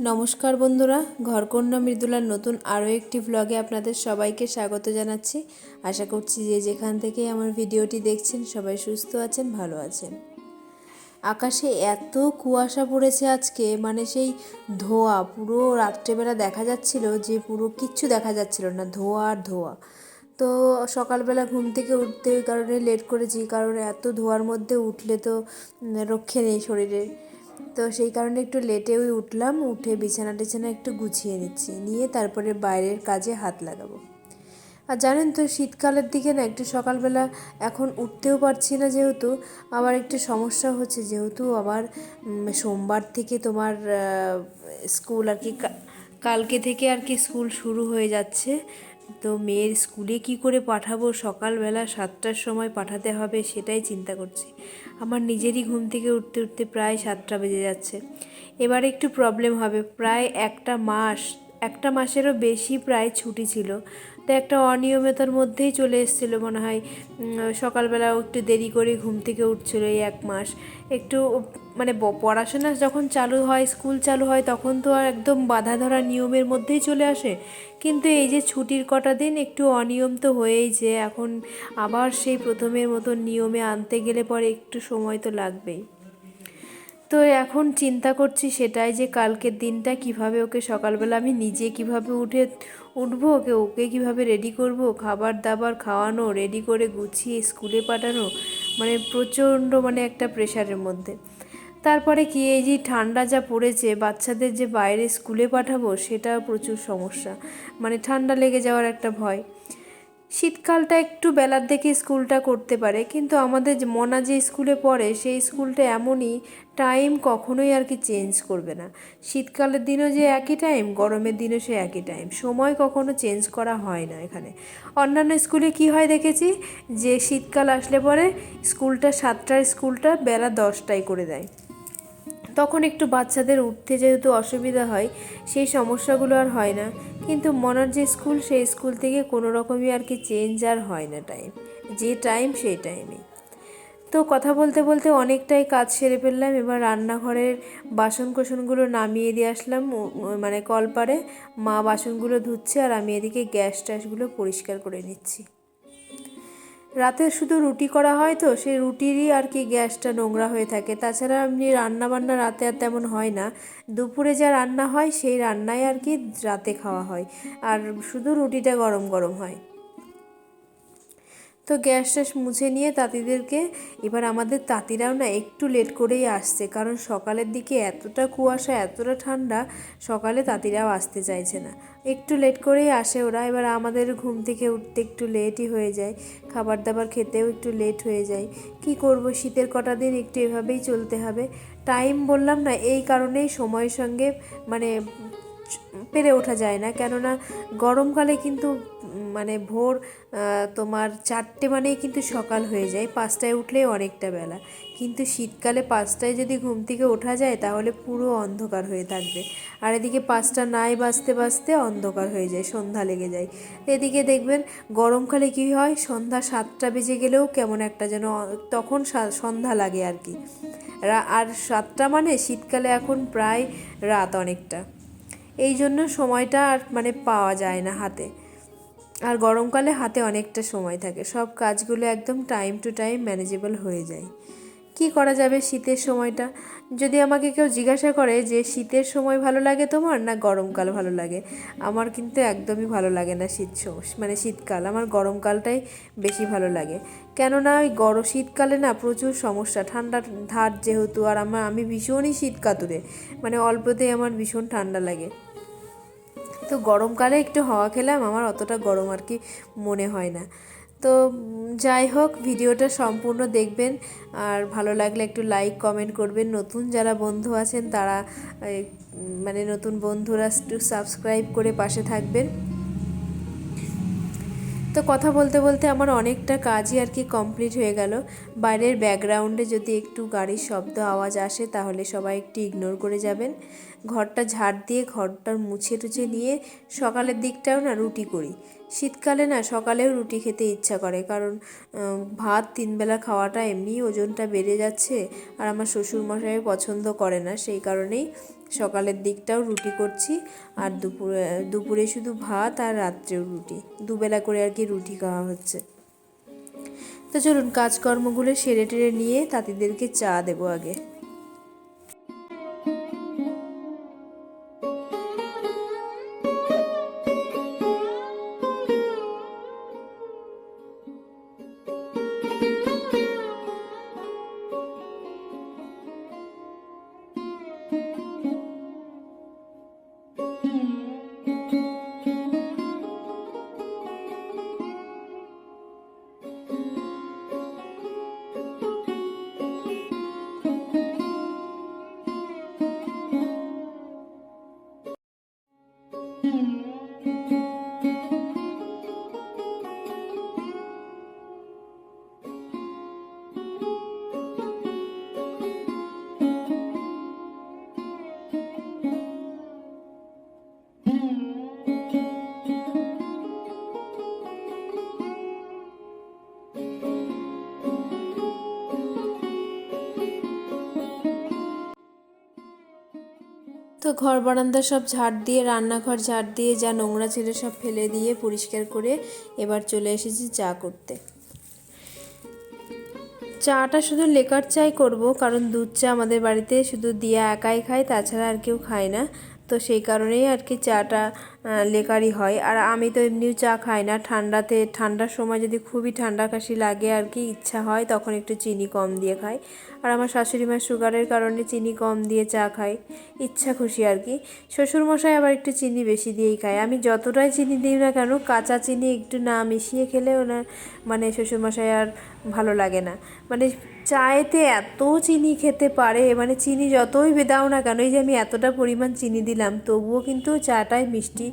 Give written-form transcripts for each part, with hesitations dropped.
নমস্কার বন্ধুরা, ঘরকন্যা মৃদুলার নতুন আরও একটি ভ্লগে আপনাদের সবাইকে স্বাগত জানাচ্ছি। আশা করছি যে যেখান থেকে আমার ভিডিওটি দেখছেন সবাই সুস্থ আছেন, ভালো আছেন। আকাশে এত কুয়াশা পড়েছে আজকে, মানে সেই ধোঁয়া, পুরো রাত্রেবেলা দেখা যাচ্ছিল যে পুরো কিচ্ছু দেখা যাচ্ছিল না, ধোঁয়া আর ধোঁয়া। তো সকালবেলা ঘুম থেকে উঠতে ওই কারণে লেট করেছি, কারণ এত ধোঁয়ার মধ্যে উঠলে তো রক্ষে নেই শরীরে। তো সেই কারণে একটু লেটেই উঠলাম, উঠে বিছানা টিছানা একটু গুছিয়ে নিয়ে তারপরে বাইরের কাজে হাত লাগাবো। আর জানেন তো, শীতকালের দিকে না একটু সকালবেলা এখন উঠতেও পারছি না, যেহেতু আবার একটু সমস্যা হচ্ছে, যেহেতু আবার সোমবার থেকে তোমার স্কুল আর কি, কালকে থেকে আর কি স্কুল শুরু হয়ে যাচ্ছে। তো মেয়ের স্কুলে কি করে পাঠাবো, সকালবেলা 7টার সময় পাঠাতে হবে, সেটাই চিন্তা করছি। আমার নিজেরই ঘুম থেকে উঠতে উঠতে প্রায় 7টা বেজে যাচ্ছে। এবার একটু প্রবলেম হবে, প্রায় একটা মাসেরও বেশি প্রায় ছুটি ছিল। তো একটা অনিয়মিতার মধ্যেই চলে এসেছিলো মনে হয়। সকালবেলা একটু দেরি করে ঘুম থেকে উঠছিল এই 1 মাস। একটু মানে পড়াশোনা যখন চালু হয়, স্কুল চালু হয়, তখন তো আর একদম বাঁধা ধরা নিয়মের মধ্যেই চলে আসে। কিন্তু এই যে ছুটির কটা দিন একটু অনিয়ম তো হয়েই, যে এখন আবার সেই প্রথমের মতো নিয়মে আনতে গেলে পরে একটু সময় তো লাগবেই। তো এখন চিন্তা করছি সেটাই, যে কালকের দিনটা কিভাবে ওকে সকালবেলা আমি নিজে কিভাবে উঠবো, ওকে কিভাবে রেডি করব, খাবার দাবার খাওয়ানো, রেডি করে গুছিয়ে স্কুলে পাঠানো, মানে প্রচণ্ড মানে একটা প্রেশারের মধ্যে। তারপরে কি, এই যে ঠান্ডা যা পড়েছে, বাচ্চাদের যে বাইরে স্কুলে পাঠাবো সেটাও প্রচুর সমস্যা, মানে ঠান্ডা লেগে যাওয়ার একটা ভয়। শীতকালটা একটু বেলার দিকে স্কুলটা করতে পারে, কিন্তু আমাদের মনা যে স্কুলে পড়ে সেই স্কুলটা এমনই, টাইম কখনোই আর কি চেঞ্জ করবে না। শীতকালের দিনও যে একই টাইম, গরমের দিনও সে একই টাইম, সময় কখনো চেঞ্জ করা হয় না এখানে। অন্যান্য স্কুলে কি হয় দেখেছি, যে শীতকাল আসলে পরে স্কুলটা 7টার স্কুলটা বেলা 10টায় করে দেয়। তখন একটু বাচ্চাদের উঠতে যেহেতু অসুবিধা হয়, সেই সমস্যাগুলো আর হয় না। কিন্তু মনার যে স্কুল, সেই স্কুল থেকে কোনো রকমই আর কি চেঞ্জ আর হয় না টাইম, যে টাইম সেই টাইমে। তো কথা বলতে বলতে অনেকটাই কাজ সেরে ফেললাম। এবার রান্নাঘরের বাসন কোসনগুলো নামিয়ে দিয়ে আসলাম, মানে কলপারে মা বাসনগুলো ধুচ্ছে, আর আমি এদিকে গ্যাস ট্যাসগুলো পরিষ্কার করে নিচ্ছি। রাতে শুধু রুটি করা হয়, তো সেই রুটিরই আর কি গ্যাসটা নোংরা হয়ে থাকে। তাছাড়া এমনি রান্না বান্না রাতে আর তেমন হয় না, দুপুরে যা রান্না হয় সেই রান্নাই আর কি রাতে খাওয়া হয়, আর শুধু রুটিটা গরম গরম হয়। তো গ্যাস ট্যাস মুছে নিয়ে তাঁতিদেরকে, এবার আমাদের তাঁতিরাও না একটু লেট করেই আসছে, কারণ সকালের দিকে এতটা কুয়াশা, এতটা ঠান্ডা, সকালে তাঁতিরাও আসতে চাইছে না, একটু লেট করেই আসে ওরা। এবার আমাদের ঘুম থেকে উঠতে একটু লেটই হয়ে যায়, খাবার দাবার খেতেও একটু লেট হয়ে যায়। কি করব, শীতের কটা দিন একটু এভাবেই চলতে হবে। টাইম বললাম না, এই কারণেই সময়ের সঙ্গে মানে পেরে ওঠা যায় না, কেননা গরমকালে কিন্তু মানে ভোর তোমার 4টে মানেই কিন্তু সকাল হয়ে যায়, 5টায় উঠলেই অনেকটা বেলা। কিন্তু শীতকালে 5টায় যদি ঘুম থেকে ওঠা যায় তাহলে পুরো অন্ধকার হয়ে থাকবে, আর এদিকে 5টা নাই বাজতে বাজতে অন্ধকার হয়ে যায়, সন্ধ্যা লেগে যায়। এদিকে দেখবেন গরমকালে কী হয়, সন্ধ্যা 7টা বেজে গেলেও কেমন একটা যেন তখন সন্ধ্যা লাগে আর কি। আর 7টা মানে শীতকালে এখন প্রায় রাত অনেকটা, এই জন্য সময়টা আর মানে পাওয়া যায় না হাতে। আর গরমকালে হাতে অনেকটা সময় থাকে, সব কাজগুলো একদম টাইম টু টাইম ম্যানেজেবল হয়ে যায়। কি করা যাবে শীতের সময়টা? যদি আমাকে কেউ জিজ্ঞাসা করে যে শীতের সময় ভালো লাগে তোমার না গরমকাল ভালো লাগে, আমার কিন্তু একদমই ভালো লাগে না মানে শীতকাল, আমার গরমকালটাই বেশি ভালো লাগে। কেননা ওই শীতকালে না প্রচুর সমস্যা, ঠান্ডা ধার যেহেতু, আর আমি ভীষণই শীত কাতুরে, মানে অল্পতেই আমার ভীষণ ঠান্ডা লাগে। তো গরমকালে একটু হাওয়া খেলাম, আমার অতটা গরম আর কি মনে হয় না। তো যাই হোক, ভিডিওটা সম্পূর্ণ দেখবেন, আর ভালো লাগলে একটু লাইক কমেন্ট করবেন। নতুন যারা বন্ধু আছেন তারা মানে নতুন বন্ধুরা একটু সাবস্ক্রাইব করে পাশে থাকবেন। তো কথা বলতে বলতে আমার অনেকটা কাজই আর কি কমপ্লিট হয়ে গেল। বাইরের ব্যাকগ্রাউন্ডে যদি একটু গাড়ির শব্দ আওয়াজ আসে তাহলে সবাই একটু ইগনোর করে যাবেন। ঘরটা ঝাড় দিয়ে ঘরটা মুছে টুছে নিয়ে সকালের দিকটাও না রুটি করি। শীতকালে না সকালেও রুটি খেতে ইচ্ছা করে, কারণ ভাত 3 বেলা খাওয়াটা এমনিই ওজনটা বেড়ে যাচ্ছে, আর আমার শ্বশুরমশাই পছন্দ করে না, সেই কারণেই সকালের দিকটাও রুটি করছি, আর দুপুরে শুধু ভাত, আর রাত্রেও রুটি, দুবেলা করে আর কি রুটি খাওয়া হচ্ছে। তো চলুন কাজকর্মগুলো সেরে টেরে নিয়ে তাঁতিদেরকে চা দেবো আগে। তো ঘর বারান্দা সব ঝাড় দিয়ে, রান্নাঘর ঝাড় দিয়ে, যা নোংরা ছিল সব ফেলে দিয়ে পরিষ্কার করে এবার চলে এসেছি চা করতে। চাটা শুধু লেকার চাই করব, কারণ দুধ চা আমাদের বাড়িতে শুধু দিয়া একাই খায়, তাছাড়া আর কেউ খায় না। তো সেই কারণেই আর কি চাটা লেকারই হয়। আর আমি তো এমনিও চা খাই না, ঠান্ডার সময় যদি খুবই ঠান্ডা কাশি লাগে আর কি ইচ্ছা হয়, তখন একটু চিনি কম দিয়ে খাই। আর আমার শাশুড়ি মা সুগারের কারণে চিনি কম দিয়ে চা খায়, ইচ্ছা খুশি আর কি। শ্বশুরমশাই আবার একটু চিনি বেশি দিয়েই খায়। আমি যতটাই চিনি দিই না কেন, কাঁচা চিনি একটু না মিশিয়ে খেলে ওনার মানে শ্বশুরমশাই আর ভালো লাগে না। মানে চায়েতে এত চিনি খেতে পারে, মানে চিনি যতই দাও না কেন, এই যে আমি এতটা পরিমাণ চিনি দিলাম তবুও কিন্তু চাটাই মিষ্টি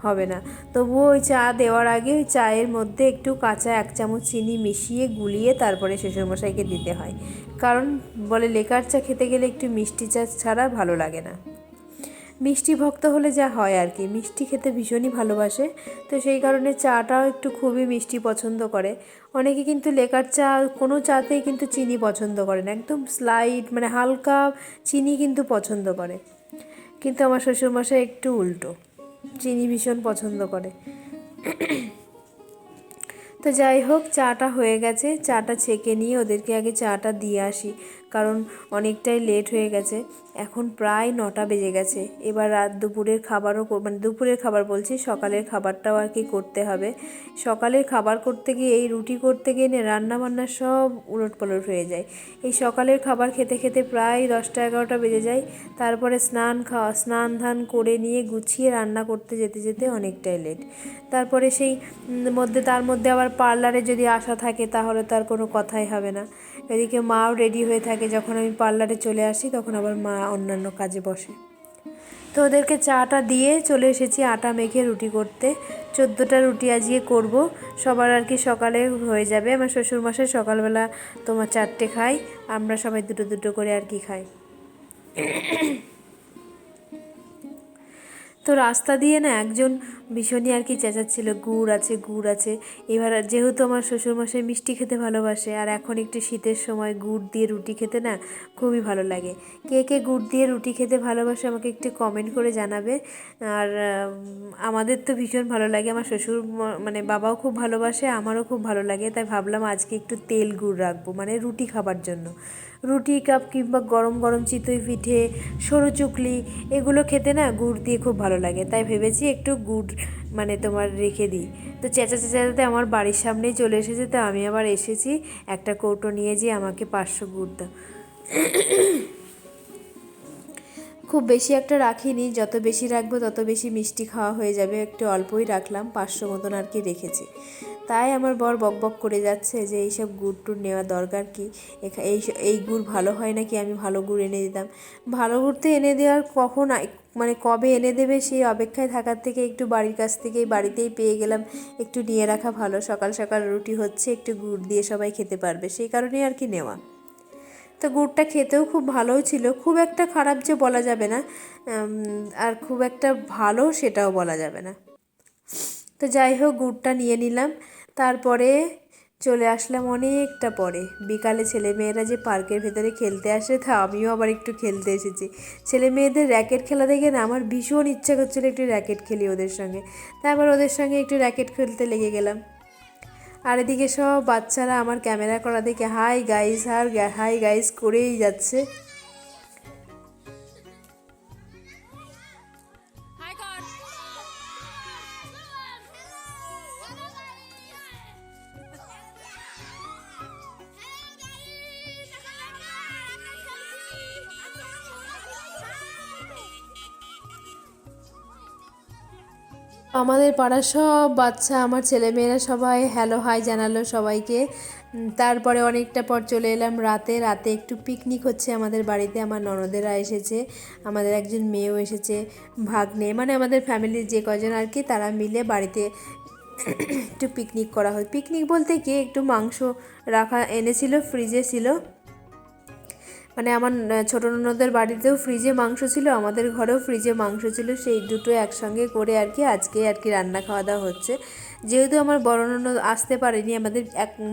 হবে না। তবুও ওই চা দেওয়ার আগে ওই চায়ের মধ্যে একটু কাঁচা 1 চামচ চিনি মিশিয়ে গুলিয়ে তারপরে শ্বশুরমশাইকে দিতে হয়। কারণ বলে লেকার চা খেতে গেলে একটু মিষ্টি চা ছাড়া ভালো লাগে না। মিষ্টি ভক্ত হলে যা হয় আর কি, মিষ্টি খেতে ভীষণই ভালোবাসে, তো সেই কারণে চাটাও একটু খুবই মিষ্টি পছন্দ করে। অনেকে কিন্তু লেকার চা কোনো চাতেই কিন্তু চিনি পছন্দ করে না, একদম স্লাইট মানে হালকা চিনি কিন্তু পছন্দ করে। কিন্তু আমার শ্বশুরমশাই একটু উল্টো, চিনি ভীষণ পছন্দ করে। তো যাই হোক, চাটা হয়ে গেছে, চাটা ছেঁকে নিয়ে ওদেরকে আগে চাটা দিয়ে আসি, কারণ অনেকটাই লেট হয়ে গেছে। এখন প্রায় 9টা বেজে গেছে। এবার দুপুরের খাবারও মানে দুপুরের খাবার বলছি, সকালের খাবারটাও আর কি করতে হবে। সকালের খাবার করতে গিয়ে, এই রুটি করতে গিয়ে রান্না বান্না সব উলটপালট হয়ে যায়। এই সকালের খাবার খেতে খেতে প্রায় 10টা 11টা বেজে যায়। তারপরে স্নান ধান করে নিয়ে গুছিয়ে রান্না করতে যেতে যেতে অনেকটাই লেট। তারপরে তার মধ্যে আবার পার্লারে যদি আসা থাকে তাহলে তো আর কোনো কথাই হবে না। এদিকে মাও রেডি হয়ে থাকে, যখন আমি পার্লারে চলে আসি তখন আবার মা অন্যান্য কাজে বসে। তো ওদেরকে চাটা দিয়ে চলে এসেছি আটা মেখে রুটি করতে। 14টা রুটি আজকে করব, সবার আর কি সকালে হয়ে যাবে। আমার শ্বশুরমশাই সকালবেলা তোমার 4টে খাই, আমরা সবাই দুটো দুটো করে আর কি খাই। তো রাস্তা দিয়ে না একজন ভীষণই আর কি চেঁচাচ্ছিল, গুড় আছে গুড় আছে। এবার যেহেতু আমার শ্বশুরমশাই মিষ্টি খেতে ভালোবাসে, আর এখন একটু শীতের সময় গুড় দিয়ে রুটি খেতে না খুবই ভালো লাগে। কে কে গুড় দিয়ে রুটি খেতে ভালোবাসে আমাকে একটু কমেন্ট করে জানাবে। আর আমাদের তো ভীষণ ভালো লাগে, আমার শ্বশুর মানে বাবাও খুব ভালোবাসে, আমারও খুব ভালো লাগে। তাই ভাবলাম আজকে একটু তেল গুড় রাখবো, মানে রুটি খাবার জন্য। রুটি কাপ কিংবা গরম গরম চিতই পিঠে, সরু চুকলি, এগুলো খেতে না গুড় দিয়ে খুব ভালো লাগে। তাই ভেবেছি একটু গুড় মানে তোমার রেখে দিই। তো চেঁচাতে আমার বাড়ির সামনেই চলে এসেছে, তো আমি আবার এসেছি একটা কৌটো নিয়ে, যে আমাকে 500 গুড় দাও। খুব বেশি একটা রাখিনি, যত বেশি রাখবো তত বেশি মিষ্টি খাওয়া হয়ে যাবে, একটু অল্পই রাখলাম, 500 মতন আর কি রেখেছি। তাই আমার বর বকবক করে যাচ্ছে যে এইসব গুড় টুড় নেওয়া দরকার কি, এই গুড় ভালো হয় নাকি, আমি ভালো গুড় এনে দিতাম। ভালো গুড় তো এনে দেওয়ার কখন মানে কবে এনে দেবে সেই অপেক্ষায় থাকার থেকে একটু বাড়ির কাছ থেকেই বাড়িতেই পেয়ে গেলাম, একটু নিয়ে রাখা ভালো। সকাল সকাল রুটি হচ্ছে, একটু গুড় দিয়ে সবাই খেতে পারবে, সেই কারণেই আর কি নেওয়া। তো গুড়টা খেতেও খুব ভালোও ছিল, খুব একটা খারাপ যে বলা যাবে না, আর খুব একটা ভালো সেটাও বলা যাবে না। তো যাই হোক, গুড়টা নিয়ে নিলাম। তারপরে চলে আসলাম অনেকটা পরে। বিকালে ছেলেমেয়েরা যে পার্কের ভেতরে খেলতে আসে, তা আমিও আবার একটু খেলতে এসেছি। ছেলে মেয়েদের র্যাকেট খেলা দেখে না আমার ভীষণ ইচ্ছা করছিল একটু র্যাকেট খেলি ওদের সঙ্গে। তারপর ওদের সঙ্গে একটু র্যাকেট খেলতে লেগে গেলাম। আর এদিকে সব বাচ্চারা আমার ক্যামেরা করা দেখে হাই গাইস আর হাই গাইস করেই যাচ্ছে। আমাদের পাড়ার সব বাচ্চা, আমার ছেলেমেয়েরা সবাই হ্যালো হাই জানালো সবাইকে। তারপরে অনেকটা পর চলে এলাম রাতে একটু পিকনিক হচ্ছে আমাদের বাড়িতে। আমার ননদেরা এসেছে, আমাদের একজন মেয়েও এসেছে, ভাগ্নে, মানে আমাদের ফ্যামিলির যে কজন আর কি, তারা মিলে বাড়িতে একটু পিকনিক করা হয়। পিকনিক বলতে কি, একটু মাংস রাখা এনেছিল, ফ্রিজে ছিল। মানে আমার ছোটো ননদের বাড়িতেও ফ্রিজে মাংস ছিল, আমাদের ঘরেও ফ্রিজে মাংস ছিল, সেই দুটো একসঙ্গে করে আর কি আজকে আর কি রান্না খাওয়া দাওয়া হচ্ছে। যেহেতু আমার বড় ননদ আসতে পারেনি, আমাদের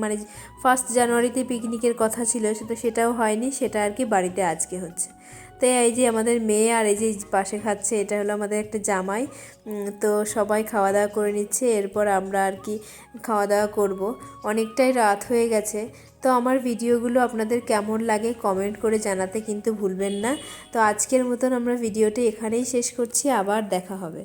মানে 1 জানুয়ারিতে পিকনিকের কথা ছিল, সেটাও হয়নি, সেটা আর কি বাড়িতে আজকে হচ্ছে। তো এই যে আমাদের মেয়ে আর এই যে পাশে খাচ্ছে, এটা হলো আমাদের একটা জামাই। তো সবাই খাওয়া দাওয়া করে নিচ্ছে, এরপর আমরা আর কি খাওয়া দাওয়া করব। অনেকটাই রাত হয়ে গেছে। তো আমার ভিডিওগুলো আপনাদের কেমন লাগে কমেন্ট করে জানাতে কিন্তু ভুলবেন না। তো আজকের মতন আমরা ভিডিওটি এখানেই শেষ করছি, আবার দেখা হবে।